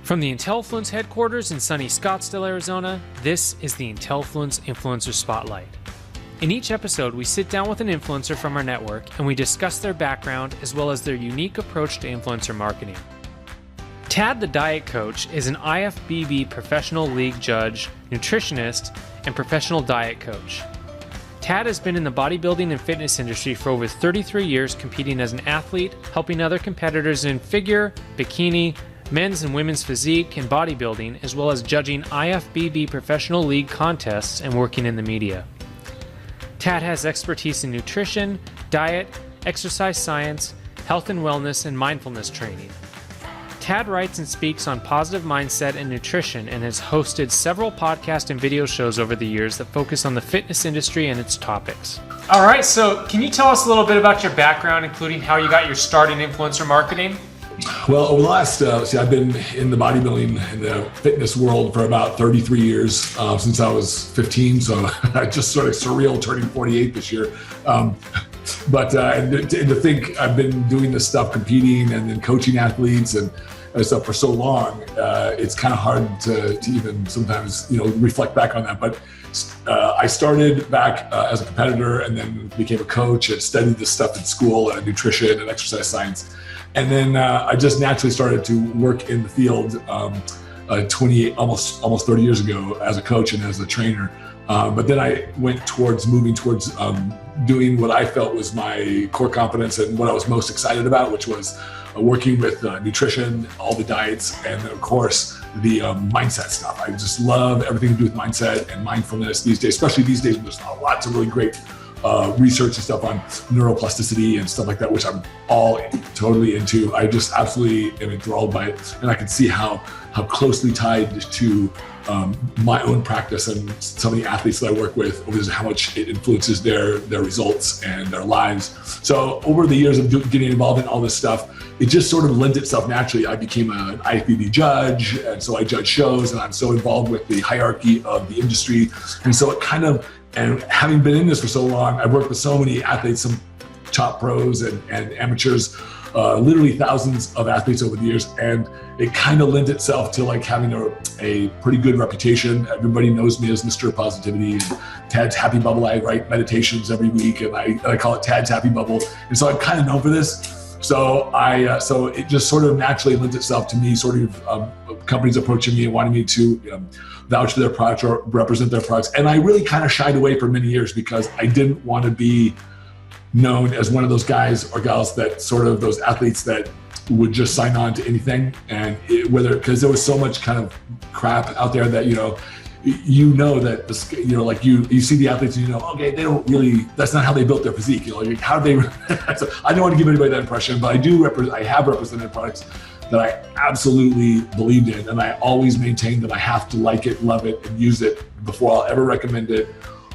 From the Intellifluence headquarters in sunny Scottsdale, Arizona, this is the Intellifluence Influencer Spotlight. In each episode, we sit down with an influencer from our network and we discuss their background as well as their unique approach to influencer marketing. Tad the Diet Coach is an IFBB Professional League judge, nutritionist, and professional diet coach. Tad has been in the bodybuilding and fitness industry for over 33 years, competing as an athlete, helping other competitors in figure, bikini, men's and women's physique, and bodybuilding, as well as judging IFBB Professional League contests and working in the media. Tad has expertise in nutrition, diet, exercise science, health and wellness, and mindfulness training. Tad writes and speaks on positive mindset and nutrition and has hosted several podcast and video shows over the years that focus on the fitness industry and its topics. All right, so can you tell us a little bit about your background, including how you got your start in influencer marketing? Well, over the last, I've been in the bodybuilding and the fitness world for about 33 years, since I was 15. So I just sort of surreal turning 48 this year. And to think I've been doing this stuff, competing and then coaching athletes and stuff for so long, it's kind of hard to even sometimes, reflect back on that. But I started back as a competitor and then became a coach and studied this stuff in school, nutrition and exercise science. And then I just naturally started to work in the field 28, almost 30 years ago as a coach and as a trainer. But then I went moving towards doing what I felt was my core competence and what I was most excited about, which was working with nutrition, all the diets, and of course the mindset stuff. I just love everything to do with mindset and mindfulness these days, especially these days when there's lots of really great research and stuff on neuroplasticity and stuff like that, which I'm all totally into. I just absolutely am enthralled by it, and I can see how closely tied to my own practice and some of the athletes that I work with, how much it influences their results and their lives. So over the years of getting involved in all this stuff, it just sort of lent itself naturally. I became an IFBB judge, and so I judge shows, and I'm so involved with the hierarchy of the industry. And so it kind of, and having been in this for so long, I've worked with so many athletes, some top pros and amateurs, literally thousands of athletes over the years, and it kind of lent itself to like having a pretty good reputation. Everybody knows me as Mr. Positivity and Tad's Happy Bubble. I write meditations every week, and I call it Tad's Happy Bubble, and so I'm kind of known for this. So so it just sort of naturally lent itself to me, sort of companies approaching me and wanting me to vouch for their products or represent their products. And I really kind of shied away for many years because I didn't want to be known as one of those guys or gals that sort of those athletes that would just sign on to anything. And because there was so much kind of crap out there that, that this, like you see the athletes and okay, they don't really, that's not how they built their physique. Like how they, so I don't want to give anybody that impression, but I have represented products that I absolutely believed in. And I always maintained that I have to like it, love it, and use it before I'll ever recommend it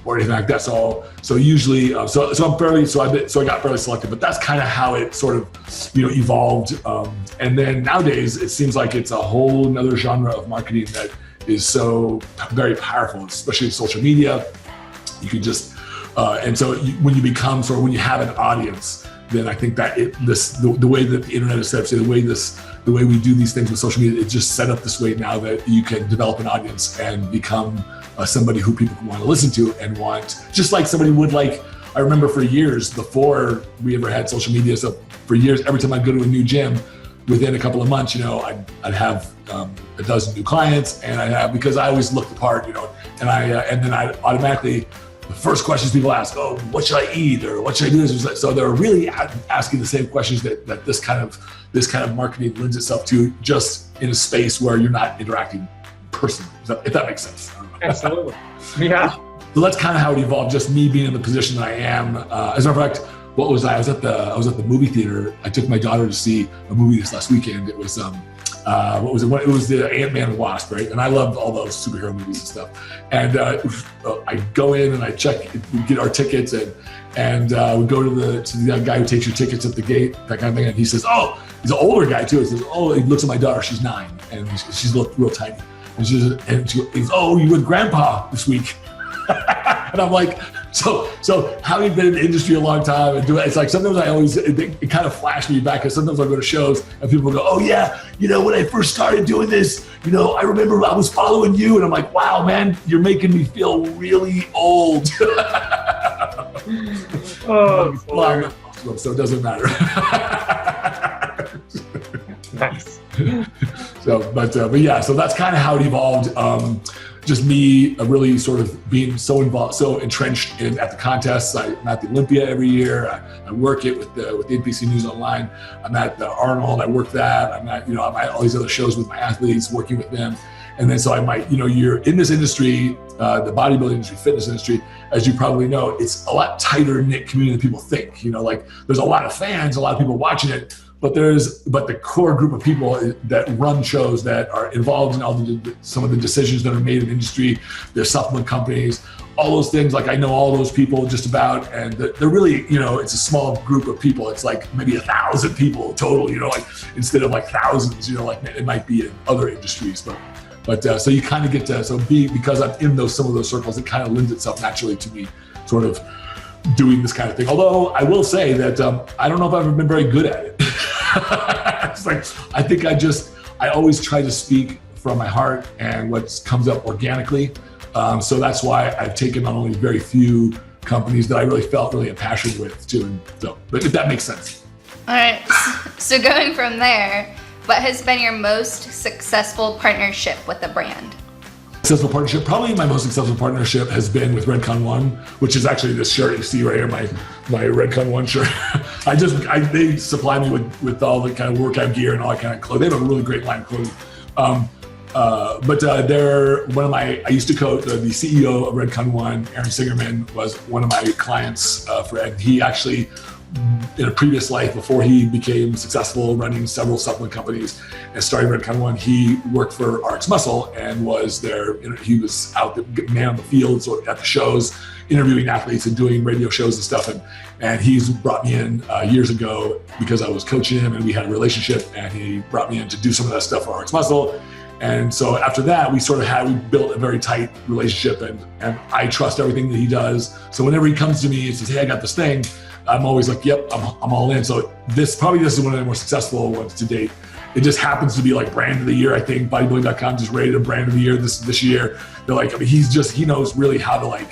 or anything like that. So usually, so I got fairly selective, but that's kind of how it sort of, evolved. And then nowadays it seems like it's a whole nother genre of marketing that is so very powerful, especially social media. You can just, and so when you become when you have an audience, then I think that the way that the internet is set up, the way we do these things with social media, it's just set up this way now that you can develop an audience and become somebody who people want to listen to and want, just like somebody would like. I remember for years before we ever had social media, so for years, every time I'd go to a new gym, within a couple of months, I'd have a dozen new clients, and because I always looked the part, and then I automatically, the first questions people ask, oh, what should I eat, or what should I do? So they're really asking the same questions that this kind of marketing lends itself to, just in a space where you're not interacting personally, if that makes sense. Absolutely. Yeah. So that's kind of how it evolved, just me being in the position that I am. As a matter of fact, what was I? I was at the movie theater. I took my daughter to see a movie this last weekend. It was what was it? It was the Ant-Man and Wasp, right? And I love all those superhero movies and stuff. And I go in and I we get our tickets, and we go to the guy who takes your tickets at the gate, that kind of thing. And he says, oh, he's an older guy too. He says, oh, he looks at my daughter. She's 9, and she's real tiny. And he goes, oh, you with Grandpa this week? And I'm like, So having been in the industry a long time and it's like sometimes it kind of flashed me back because sometimes I go to shows and people go, oh yeah, when I first started doing this, I remember I was following you, and I'm like, wow, man, you're making me feel really old. So it doesn't matter. Nice. But yeah, so that's kind of how it evolved. Just me really sort of being so involved, so entrenched at the contests. I'm at the Olympia every year. I work it with the NPC Newsonline. I'm at the Arnold. I work that. I'm at all these other shows with my athletes, working with them. And then so I might, you're in this industry, the bodybuilding industry, fitness industry, as you probably know, it's a lot tighter knit community than people think. Like there's a lot of fans, a lot of people watching it. But the core group of people that run shows, that are involved in some of the decisions that are made in the industry, there's supplement companies, all those things. Like I know all those people just about, and they're really, it's a small group of people. It's like maybe 1,000 people total, like instead of like thousands, like it might be in other industries. But so you kind of get to, because I'm in some of those circles, it kind of lends itself naturally to me sort of doing this kind of thing. Although I will say that I don't know if I've ever been very good at it. It's like, I think I always try to speak from my heart and what comes up organically. So that's why I've taken on only very few companies that I really felt really passionate with too. And so, but if that makes sense. All right. So going from there, what has been your most successful partnership with a brand? Successful partnership, probably my most successful partnership has been with Redcon One, which is actually this shirt you see right here, my Redcon One shirt. They supply me with all the kind of workout gear and all that kind of clothing. They have a really great line of clothing. But they're one of I used to coach, the CEO of Redcon One, Aaron Singerman, was one of my clients, and he actually, in a previous life, before he became successful running several supplement companies and starting Redcon One, he worked for RX Muscle and was there. He was out the man on the field, so at the shows, interviewing athletes and doing radio shows and stuff. And he's brought me in years ago because I was coaching him and we had a relationship, and he brought me in to do some of that stuff for RX Muscle. And so after that, we built a very tight relationship, and I trust everything that he does. So whenever he comes to me and says, hey, I got this thing, I'm always like, yep, I'm all in. So this is one of the more successful ones to date. It just happens to be like brand of the year. I think bodybuilding.com just rated a brand of the year this year. They're like, he knows really how to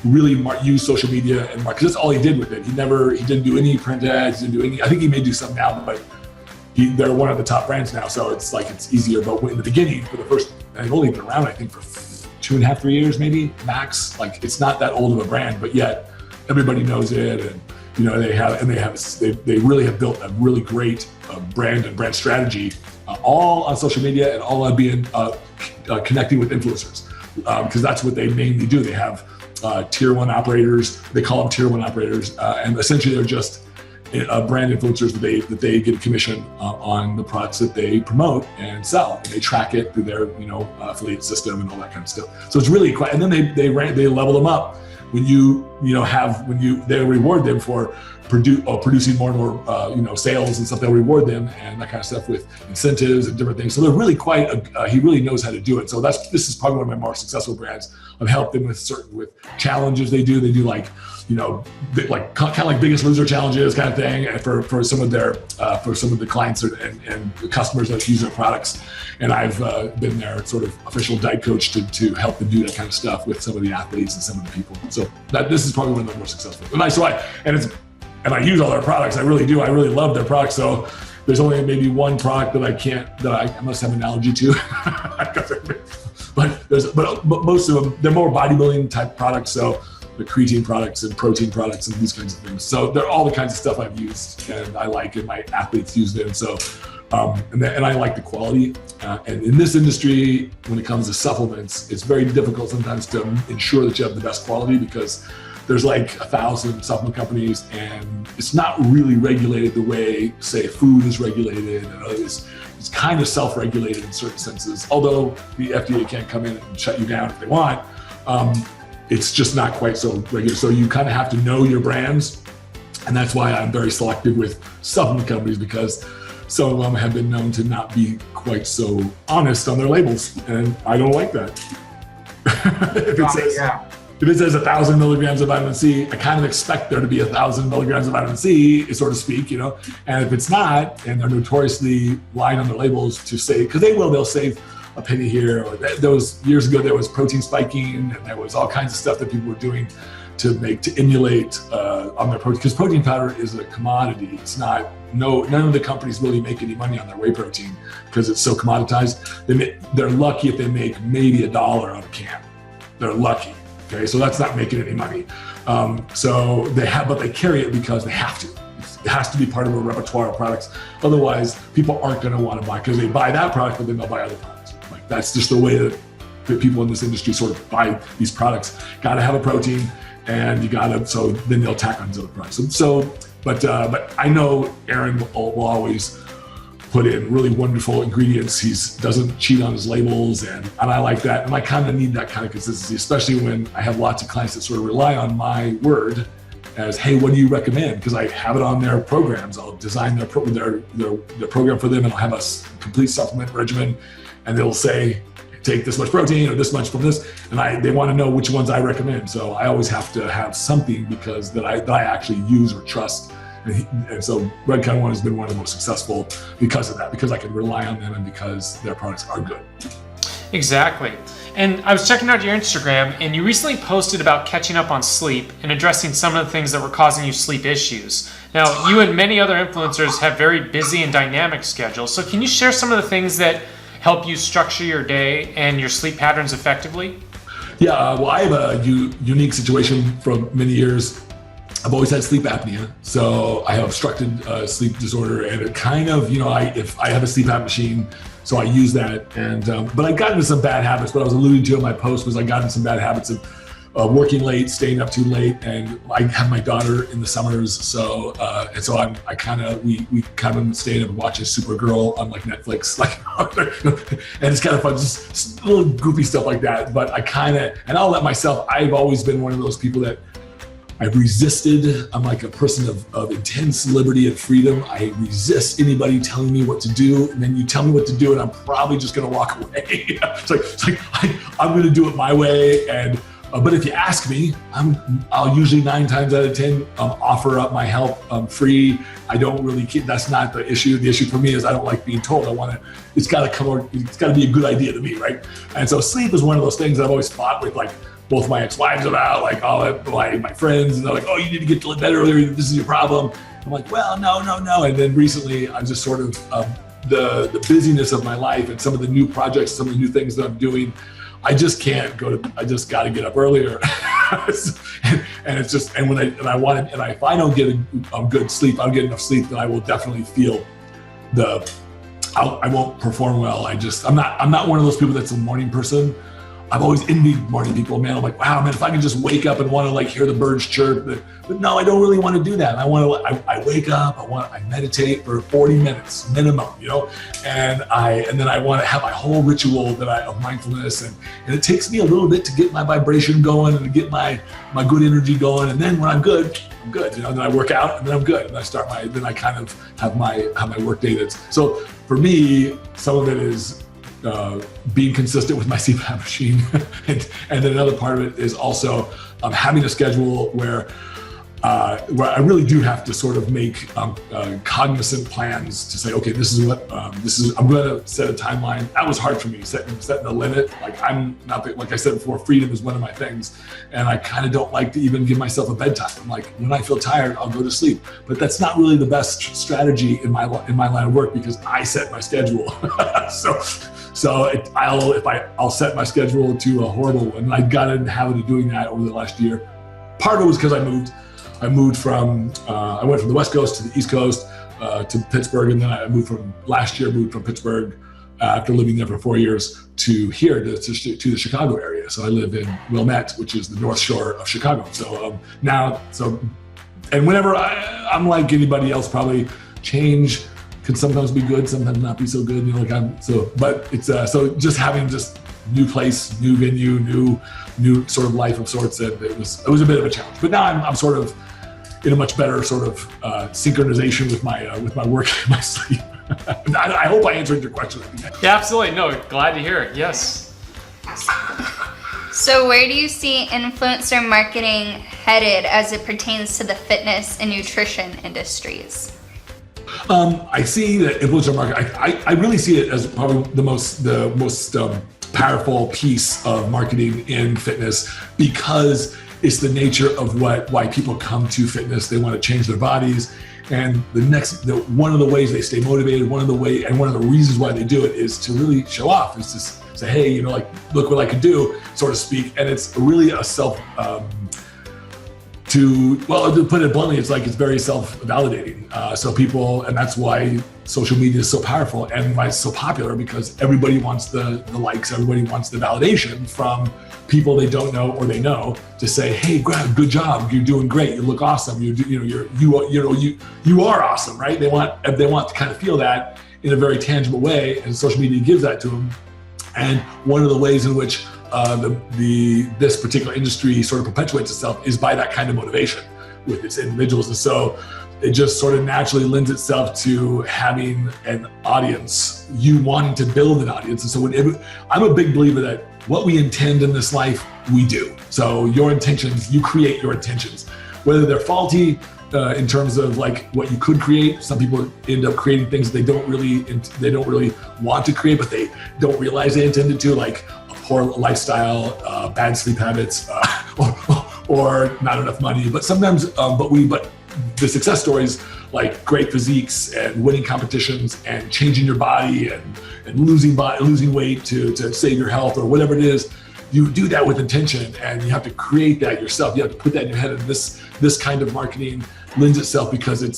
really use social media and market, because that's all he did with it. He didn't do any print ads, I think he may do some now, but they're one of the top brands now. So it's easier. But in the beginning, for the first, they've only been around, I think, for 2.5, 3 years, maybe max. It's not that old of a brand, but yet everybody knows it. And they really have built a really great brand and brand strategy, all on social media and all on being connecting with influencers, because that's what they mainly do. They have tier one operators. They call them tier one operators, and essentially they're just brand influencers that they get a commission on the products that they promote and sell, and they track it through their affiliate system and all that kind of stuff. So it's really quite. And then they level them up. When they reward them for producing more and more sales and stuff, they'll reward them and that kind of stuff with incentives and different things. So they're really he really knows how to do it. So this is probably one of my more successful brands. I've helped them with challenges they do. They do kind of like Biggest Loser challenges kind of thing, and for some of the clients and the customers that use their products. And I've been their sort of official diet coach to help them do that kind of stuff with some of the athletes and some of the people. So this is probably one of the more successful. And I use all their products. I really do. I really love their products. So there's only maybe one product that I must have an allergy to. but most of them, they're more bodybuilding type products. So the creatine products and protein products and these kinds of things. So they're all the kinds of stuff I've used and I like, and my athletes use them. So, and I like the quality. And in this industry, when it comes to supplements, it's very difficult sometimes to ensure that you have the best quality, because there's 1,000 supplement companies, and it's not really regulated the way, say, food is regulated, and it's kind of self-regulated in certain senses. Although the FDA can't come in and shut you down if they want, it's just not quite so regular. So you kind of have to know your brands, and that's why I'm very selective with supplement companies, because some of them have been known to not be quite so honest on their labels, and I don't like that. if it says 1,000 milligrams of vitamin C, I kind of expect there to be 1,000 milligrams of vitamin C, so to speak, and if it's not, and they're notoriously lying on their labels to say, because they'll save a penny here, or there was years ago, there was protein spiking, and there was all kinds of stuff that people were doing to emulate on their protein, because protein powder is a commodity. It's not, none of the companies really make any money on their whey protein because it's so commoditized. They're lucky if they make maybe $1 on a can. They're lucky. Okay, so that's not making any money. So but they carry it because they have to. It has to be part of a repertoire of products. Otherwise, people aren't going to want to buy, because they buy that product, but then they'll buy other products. Like, that's just the way that people in this industry sort of buy these products. Got to have a protein, and so then they'll tack on to other products. But I know Aaron will always put in really wonderful ingredients. He doesn't cheat on his labels, and I like that. And I kind of need that kind of consistency, especially when I have lots of clients that sort of rely on my word as, hey, what do you recommend? Because I have it on their programs. I'll design their program for them, and I'll have a complete supplement regimen, and they'll say, take this much protein or this much from this, and they want to know which ones I recommend. So I always have to have something because that I actually use or trust. And so Red Kind One has been one of the most successful because of that, because I can rely on them and because their products are good. Exactly. And I was checking out your Instagram, and you recently posted about catching up on sleep and addressing some of the things that were causing you sleep issues. Now, you and many other influencers have very busy and dynamic schedules. So can you share some of the things that help you structure your day and your sleep patterns effectively? Yeah, well, I have a unique situation from many years. I've always had sleep apnea, so I have obstructed sleep disorder, and it kind of, if I have a sleep apnea machine, so I use that. And but I got into some bad habits. What I was alluding to in my post was I got into some bad habits of working late, staying up too late, and I have my daughter in the summers, so we kind of staying up and watching Supergirl on like Netflix, and it's kind of fun, just little goofy stuff like that. But I'll let myself. I've always been one of those people that I've resisted. I'm like a person of intense liberty and freedom. I resist anybody telling me what to do, and then you tell me what to do, and I'm probably just going to walk away. it's like I'm going to do it my way, and. But if you ask me, I'll usually 9 times out of 10 offer up my help free. I don't really. That's not the issue. The issue for me is I don't like being told. It's got to be a good idea to me, right? And so sleep is one of those things that I've always fought with, like both my ex-wives about, like all my friends, and they're like, "Oh, you need to get to bed earlier. This is your problem." I'm like, "Well, no." And then recently, I'm just sort of the busyness of my life and some of the new projects, some of the new things that I'm doing. I just can't I just got to get up earlier. and it's just, if I don't get a good sleep, I don't get enough sleep, then I will definitely feel I won't perform well. I'm not one of those people that's a morning person. I've always envied morning people, man. I'm like, wow, man, if I can just wake up and want to like hear the birds chirp, but no, I don't really want to do that. I wake up, I meditate for 40 minutes minimum, and then I want to have my whole ritual of mindfulness, and it takes me a little bit to get my vibration going and to get my good energy going, and then when I'm good, then I work out, and then I'm good, and then I kind of have my work day. So for me, some of it is being consistent with my CPAP machine, and then another part of it is also having a schedule where I really do have to sort of make cognizant plans to say, okay, this is I'm going to set a timeline. That was hard for me, setting a limit. Like like I said before, freedom is one of my things, and I kind of don't like to even give myself a bedtime. I'm like, when I feel tired, I'll go to sleep. But that's not really the best strategy in my line of work, because I set my schedule. I'll set my schedule to a horrible one. And I got in the habit of doing that over the last year. Part of it was because I moved from I went from the West Coast to the East Coast to Pittsburgh, and then I moved from Pittsburgh after living there for 4 years to here to the Chicago area. So I live in Wilmette, which is the North Shore of Chicago. So and whenever I'm like anybody else, probably change can sometimes be good, sometimes not be so good. But it's so just having new place, new venue, new sort of life of sorts. That it was a bit of a challenge. But now I'm sort of in a much better sort of synchronization with my work and my sleep. I hope I answered your question. Yeah, absolutely. No, glad to hear it. Yes. So where do you see influencer marketing headed as it pertains to the fitness and nutrition industries? I see that influencer marketing, I really see it as probably the most powerful piece of marketing in fitness, because it's the nature of why people come to fitness. They want to change their bodies. And one of the ways they stay motivated, one of the reasons why they do it is to really show off, is to say, hey, like, look what I can do, so to speak. And it's really a to put it bluntly, it's very self-validating. So people, and that's why social media is so powerful and why it's so popular, because everybody wants the likes, everybody wants the validation from people they don't know or they know, to say, hey, good job, you're doing great, you look awesome, you are awesome, right? They want to kind of feel that in a very tangible way, and social media gives that to them. And one of the ways in which this particular industry sort of perpetuates itself is by that kind of motivation with its individuals. And so it just sort of naturally lends itself to having an audience, you wanting to build an audience. And so I'm a big believer that what we intend in this life, we do. So your intentions, you create your intentions, whether they're faulty in terms of like what you could create. Some people end up creating things they don't really want to create, but they don't realize they intended to, like a poor lifestyle, bad sleep habits, or not enough money. But sometimes, but the success stories, like great physiques and winning competitions and changing your body and losing weight to save your health or whatever it is, you do that with intention, and you have to create that yourself. You have to put that in your head. And this kind of marketing lends itself because it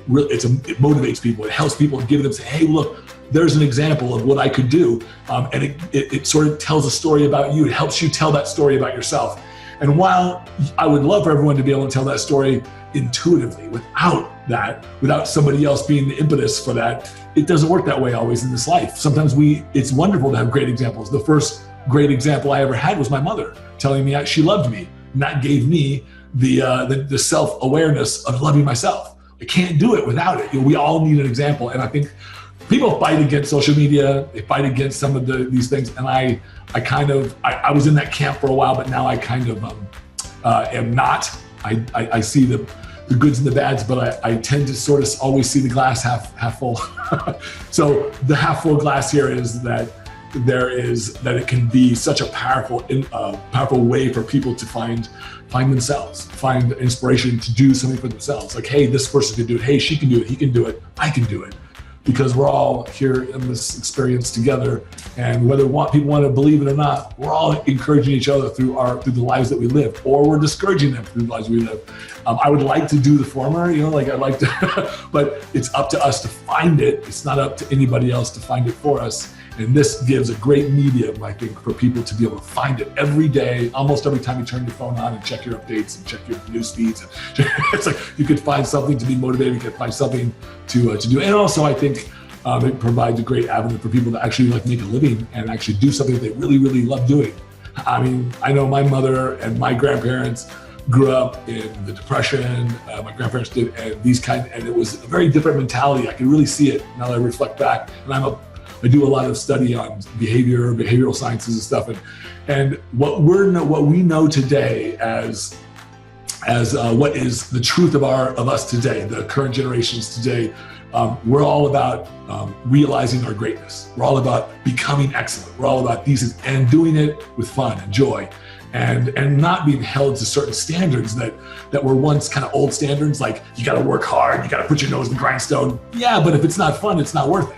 motivates people. It helps people and gives them, say, hey, look, there's an example of what I could do. And it sort of tells a story about you. It helps you tell that story about yourself. And while I would love for everyone to be able to tell that story intuitively, without somebody else being the impetus for that, it doesn't work that way always in this life. Sometimes it's wonderful to have great examples. The first great example I ever had was my mother telling me she loved me, and that gave me the self-awareness of loving myself. I can't do it without it. We all need an example. And I think people fight against social media, they fight against some of these things, and I was in that camp for a while, but now I kind of am not. I see the goods and the bads, but I tend to sort of always see the glass half full. So the half full glass here is that it can be such a powerful way for people to find themselves, find inspiration to do something for themselves. Like, hey, this person can do it. Hey, she can do it. He can do it. I can do it. Because we're all here in this experience together, and whether people want to believe it or not, we're all encouraging each other through the lives that we live, or we're discouraging them through the lives we live. I would like to do the former, I'd like to, but it's up to us to find it. It's not up to anybody else to find it for us. And this gives a great medium, I think, for people to be able to find it every day, almost every time you turn your phone on and check your updates and check your news feeds. It's like you could find something to be motivated, you could find something to do. And also, I think it provides a great avenue for people to actually make a living and actually do something that they really, really love doing. I mean, I know my mother and my grandparents grew up in the Depression. My grandparents did, and it was a very different mentality. I can really see it now that I reflect back. And I do a lot of study on behavioral sciences and stuff, and what we know today as what is the truth of us today, the current generations today. We're all about realizing our greatness. We're all about becoming excellent. We're all about these things and doing it with fun and joy, and not being held to certain standards that were once kind of old standards, like you got to work hard, you got to put your nose in the grindstone. Yeah, but if it's not fun, it's not worth it.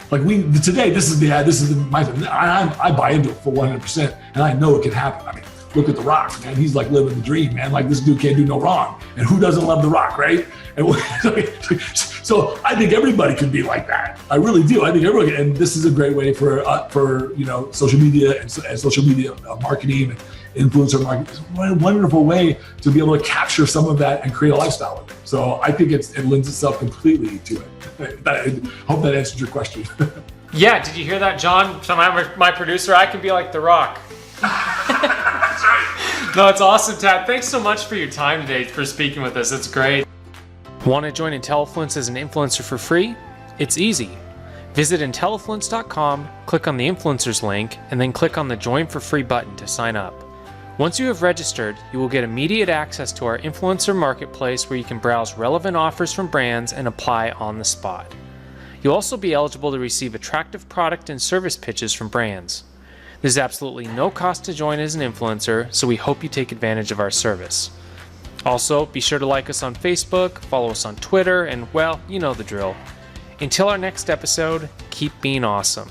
Like today, this is my thing. I buy into it for 100%, and I know it can happen. I mean, look at The Rock, man. He's like living the dream, man. Like this dude can't do no wrong. And who doesn't love The Rock, right? And so I think everybody could be like that. I really do. I think everybody, and this is a great way for social media and social media marketing and influencer marketing. It's a wonderful way to be able to capture some of that and create a lifestyle with it. So I think it lends itself completely to it. I hope that answered your question. Yeah, did you hear that, John? So my producer, I can be like The Rock. That's right. No, it's awesome, Tad. Thanks so much for your time today, for speaking with us. It's great. Want to join Intellifluence as an influencer for free? It's easy. Visit Intellifluence.com, click on the influencers link, and then click on the Join for Free button to sign up. Once you have registered, you will get immediate access to our influencer marketplace where you can browse relevant offers from brands and apply on the spot. You'll also be eligible to receive attractive product and service pitches from brands. There's absolutely no cost to join as an influencer, so we hope you take advantage of our service. Also, be sure to like us on Facebook, follow us on Twitter, and well, you know the drill. Until our next episode, keep being awesome.